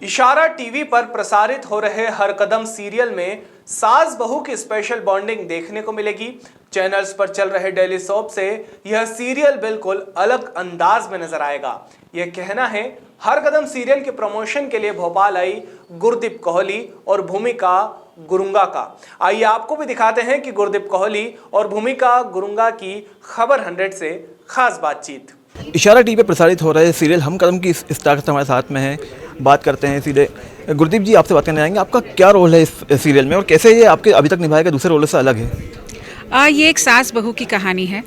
इशारा टीवी पर प्रसारित हो रहे हर कदम सीरियल में सास बहू की स्पेशल बॉन्डिंग देखने को मिलेगी। चैनल्स पर चल रहे डेली सोप से यह सीरियल बिल्कुल अलग अंदाज में नजर आएगा। यह कहना है हर कदम सीरियल के प्रमोशन के लिए भोपाल आई गुरदीप कोहली और भूमिका गुरुंगा का। आइए आपको भी दिखाते हैं कि गुरदीप कोहली और भूमिका गुरुंगा की खबर 100 से खास बातचीत। इशारा टीवी पे प्रसारित हो रहे सीरियल हम कदम की स्टार हमारे साथ में है। बात करते हैं सीधे। गुरदीप जी, आपसे बात करने आएंगे। आपका क्या रोल है इस सीरियल में और कैसे ये आपके अभी तक निभाएगा दूसरे रोल से अलग है? ये एक सास बहू की कहानी है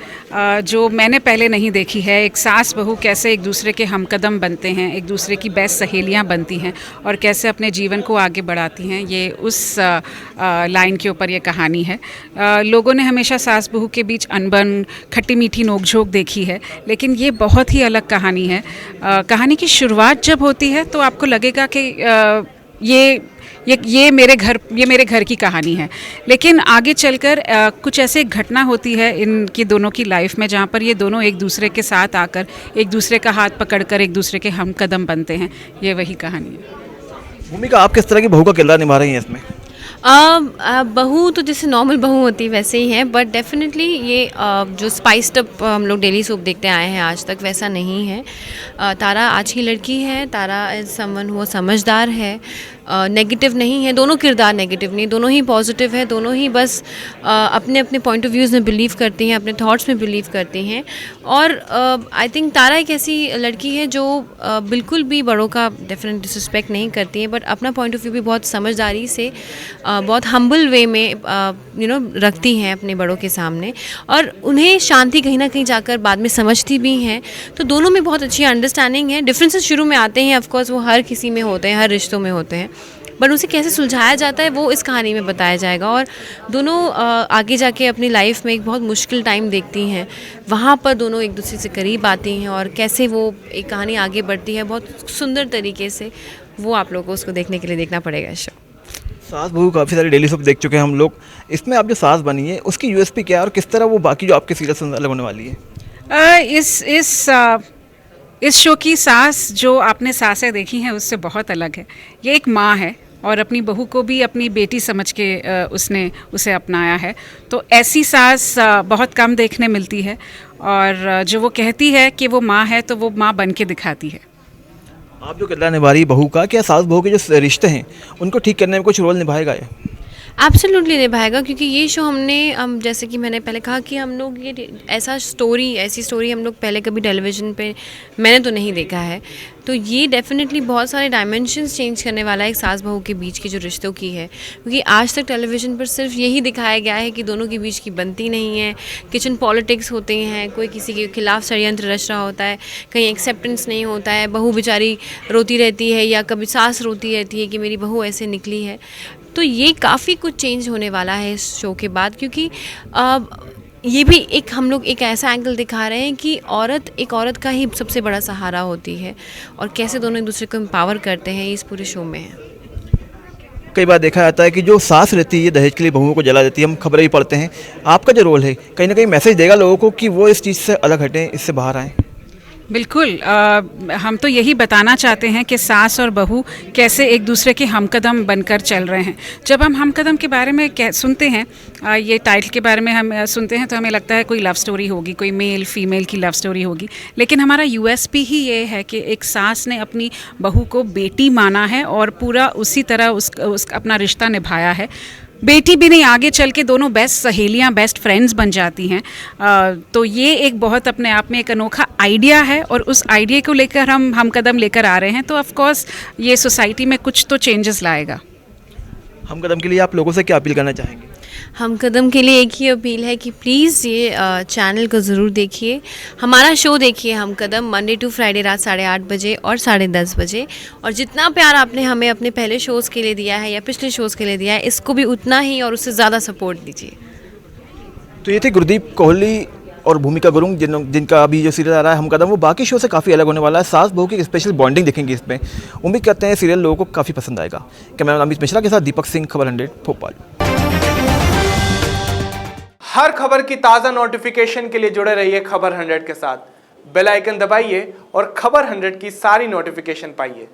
जो मैंने पहले नहीं देखी है। एक सास बहू कैसे एक दूसरे के हमकदम बनते हैं, एक दूसरे की बेस्ट सहेलियां बनती हैं और कैसे अपने जीवन को आगे बढ़ाती हैं, ये उस लाइन के ऊपर ये कहानी है। लोगों ने हमेशा सास बहू के बीच अनबन, खट्टी मीठी नोकझोंक देखी है, लेकिन ये बहुत ही अलग कहानी है। कहानी की शुरुआत जब होती है तो आपको लगेगा कि ये मेरे घर की कहानी है, लेकिन आगे चलकर कुछ ऐसे घटना होती है इनकी दोनों की लाइफ में जहाँ पर ये दोनों एक दूसरे के साथ आकर एक दूसरे का हाथ पकड़कर एक दूसरे के हमकदम बनते हैं। ये वही कहानी है। भूमिका, आप किस तरह की बहू का किरदार निभा रही हैं इसमें? बहू तो जैसे नॉर्मल बहू होती है वैसे ही है, बट डेफिनेटली ये जो स्पाइस्ड अप हम लोग डेली सोप देखते आए हैं आज तक वैसा नहीं है। तारा आज की लड़की है। तारा इज समवन वो समझदार है, नेगेटिव नहीं है। दोनों किरदार नेगेटिव नहीं, दोनों ही पॉजिटिव है। दोनों ही बस अपने अपने पॉइंट ऑफ व्यूज़ में बिलीव करती हैं, अपने थॉट्स में बिलीव करती हैं। और आई थिंक तारा एक ऐसी लड़की है जो बिल्कुल भी बड़ों का डेफिनेट डिसरिस्पेक्ट नहीं करती है, बट अपना पॉइंट ऑफ व्यू भी बहुत समझदारी से बहुत हम्बल वे में रखती हैं अपने बड़ों के सामने, और उन्हें शांति कहीं ना कहीं जाकर बाद में समझती भी हैं। तो दोनों में बहुत अच्छी अंडरस्टैंडिंग है। डिफरेंसेस शुरू में आते हैं, ऑफकोर्स वो हर किसी में होते हैं, हर रिश्तों में होते हैं, बट उसे कैसे सुलझाया जाता है वो इस कहानी में बताया जाएगा। और दोनों आगे जाके अपनी लाइफ में एक बहुत मुश्किल टाइम देखती हैं, वहाँ पर दोनों एक दूसरे से करीब आती हैं और कैसे वो एक कहानी आगे बढ़ती है बहुत सुंदर तरीके से। वो आप लोगों को उसको देखने के लिए देखना पड़ेगा शो। सास बहू काफ़ी सारे डेली सोप देख चुके हैं हम लोग। इसमें आप जो सास बनी है उसकी यूएसपी क्या है और किस तरह वो बाकी जो आपके सीरियल से अलग होने वाली है? इस शो की सास जो आपने सासें देखी हैं उससे बहुत अलग है। ये एक माँ है और अपनी बहू को भी अपनी बेटी समझ के उसने उसे अपनाया है। तो ऐसी सास बहुत कम देखने मिलती है, और जो वो कहती है कि वो माँ है तो वो माँ बन के दिखाती है। आप जो किरदार निभा रही बहू का, क्या सास बहू के जो रिश्ते हैं उनको ठीक करने में कुछ रोल निभाएगा ये? एब्सोल्युटली निभाएगा, क्योंकि ये शो हम जैसे कि मैंने पहले कहा कि हम लोग ये ऐसी स्टोरी हम लोग पहले कभी टेलीविज़न पे मैंने तो नहीं देखा है। तो ये डेफिनेटली बहुत सारे डायमेंशंस चेंज करने वाला है एक सास बहू के बीच के जो रिश्तों की है, क्योंकि आज तक टेलीविज़न पर सिर्फ यही दिखाया गया है कि दोनों के बीच की बनती नहीं है, किचन पॉलिटिक्स होते हैं, कोई किसी के खिलाफ षड्यंत्र रच रहा होता है, कहीं एक्सेप्टेंस नहीं होता है, बहू बेचारी रोती रहती है या कभी सास रोती रहती है कि मेरी बहू ऐसे निकली है। तो ये काफ़ी कुछ चेंज होने वाला है इस शो के बाद, क्योंकि ये भी हम लोग एक ऐसा एंगल दिखा रहे हैं कि एक औरत का ही सबसे बड़ा सहारा होती है और कैसे दोनों एक दूसरे को एम्पावर करते हैं, इस पूरे शो में है। कई बार देखा जाता है कि जो सास रहती है दहेज के लिए बहुओं को जला देती है, हम खबरें भी पढ़ते हैं। आपका जो रोल है कहीं ना कहीं मैसेज देगा लोगों को कि वो इस चीज़ से अलग हटें, इससे बाहर आएँ। बिल्कुल, हम तो यही बताना चाहते हैं कि सास और बहू कैसे एक दूसरे के हमकदम बनकर चल रहे हैं। जब हम हमकदम के बारे में सुनते हैं, ये टाइटल के बारे में हम सुनते हैं, तो हमें लगता है कोई लव स्टोरी होगी, कोई मेल फीमेल की लव स्टोरी होगी, लेकिन हमारा यूएसपी ही ये है कि एक सास ने अपनी बहू को बेटी माना है और पूरा उसी तरह उसका अपना रिश्ता निभाया है। बेटी भी नहीं, आगे चल के दोनों बेस्ट सहेलियां, बेस्ट फ्रेंड्स बन जाती हैं। तो ये एक बहुत अपने आप में एक अनोखा आइडिया है, और उस आइडिया को लेकर हम कदम लेकर आ रहे हैं। तो ऑफ कोर्स ये सोसाइटी में कुछ तो चेंजेस लाएगा। हम कदम के लिए आप लोगों से क्या अपील करना चाहेंगे? हम कदम के लिए एक ही अपील है कि प्लीज़ ये चैनल को ज़रूर देखिए, हमारा शो देखिए हम कदम, मंडे टू फ्राइडे रात 8:30 बजे और 10:30 बजे। और जितना प्यार आपने हमें अपने पहले शोज़ के लिए दिया है या पिछले शोज़ के लिए दिया है, इसको भी उतना ही और उससे ज़्यादा सपोर्ट दीजिए। तो ये थे गुरदीप कोहली और भूमिका गुरुंग, जिनका अभी जो सीरियल आ रहा है हम कदम, वो बाकी शो से काफ़ी अलग होने वाला है। सास बहू की स्पेशल बॉन्डिंग देखेंगे इसमें। उम्मीद करते हैं सीरियल लोगों को काफ़ी पसंद आएगा। कैमरामैन अमित मिश्रा के साथ दीपक सिंह, खबर 100 भोपाल। हर खबर की ताज़ा नोटिफिकेशन के लिए जुड़े रहिए खबर 100 के साथ। बेल आइकन दबाइए और खबर 100 की सारी नोटिफिकेशन पाइए।